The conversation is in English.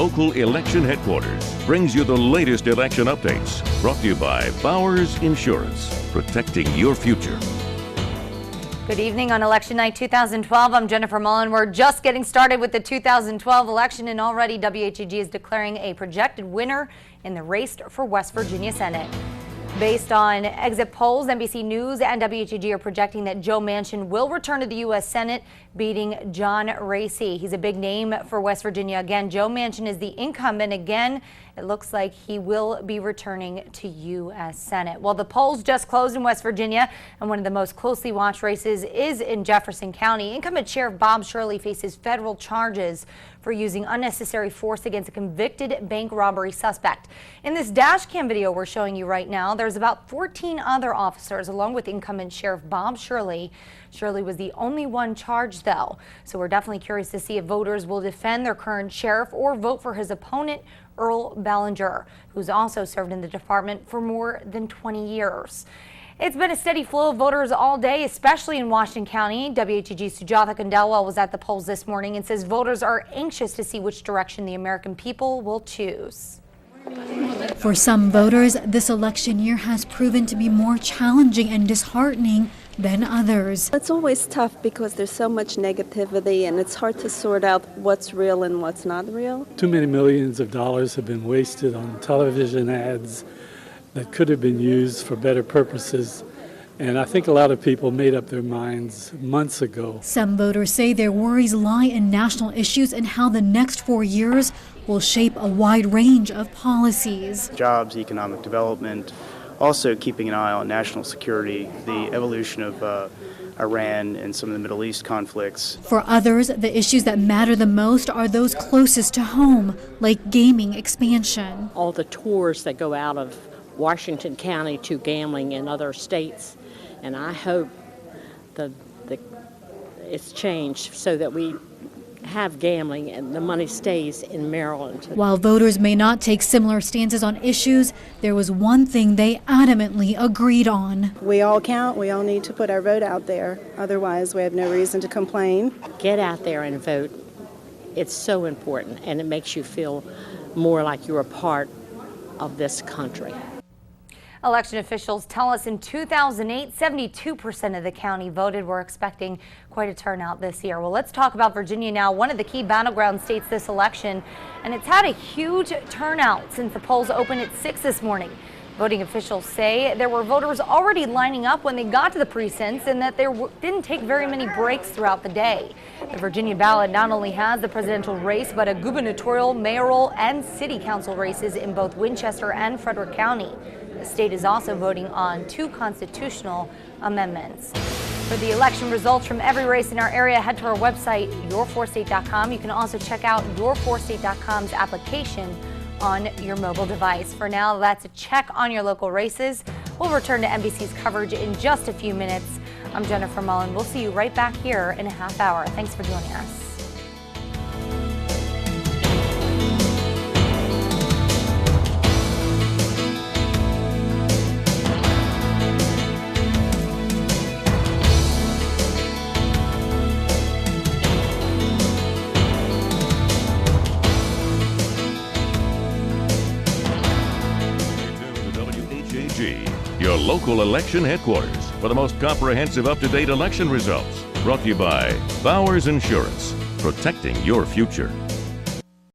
local election headquarters brings you the latest election updates. Brought to you by Bowers Insurance, protecting your future. Good evening on election night 2012. I'm Jennifer Mullen. We're just getting started with the 2012 election, and already WHAG is declaring a projected winner in the race for West Virginia Senate. Based on exit polls, NBC News and WHAG are projecting that Joe Manchin will return to the U.S. Senate, beating John Racy. He's a big name for West Virginia. Again, Joe Manchin is the incumbent again. It looks like he will be returning to U.S. Senate. Well, the polls just closed in West Virginia, and one of the most closely watched races is in Jefferson County. Incumbent Sheriff Bob Shirley faces federal charges for using unnecessary force against a convicted bank robbery suspect. In this dash cam video we're showing you right now, there's about 14 other officers along with incumbent Sheriff Bob Shirley. Shirley was the only one charged, though, so we're definitely curious to see if voters will defend their current sheriff or vote for his opponent, Earl Ballinger, who's also served in the department for more than 20 years. It's been a steady flow of voters all day, especially in Washington County. WHAG's Sujatha Kandela was at the polls this morning and says voters are anxious to see which direction the American people will choose. For some voters, this election year has proven to be more challenging and disheartening than others. It's always tough because there's so much negativity and it's hard to sort out what's real and what's not real. Too many millions of dollars have been wasted on television ads that could have been used for better purposes. And I think a lot of people made up their minds months ago. Some voters say their worries lie in national issues and how the next 4 years will shape a wide range of policies. Jobs, economic development, also keeping an eye on national security, the evolution of Iran and some of the Middle East conflicts. For others, the issues that matter the most are those closest to home, like gaming expansion. All the tours that go out of Washington County to gambling in other states, and I hope that it's changed so that we have gambling and the money stays in Maryland. While voters may not take similar stances on issues, there was one thing they adamantly agreed on. We all count. We all need to put our vote out there. Otherwise, we have no reason to complain. Get out there and vote. It's so important, and it makes you feel more like you're a part of this country. Election officials tell us in 2008, 72% of the county voted. We're expecting quite a turnout this year. Well, let's talk about Virginia now, one of the key battleground states this election, and it's had a huge turnout since the polls opened at 6 this morning. Voting officials say there were voters already lining up when they got to the precincts and that there didn't take very many breaks throughout the day. The Virginia ballot not only has the presidential race, but a gubernatorial, mayoral, and city council races in both Winchester and Frederick County. The state is also voting on 2 constitutional amendments. For the election results from every race in our area, head to our website, your4state.com. You can also check out your4state.com's application on your mobile device. For now, that's a check on your local races. We'll return to NBC's coverage in just a few minutes. I'm Jennifer Mullen. We'll see you right back here in a half hour. Thanks for joining us. Your local election headquarters for the most comprehensive up-to-date election results. Brought to you by Bowers Insurance, protecting your future.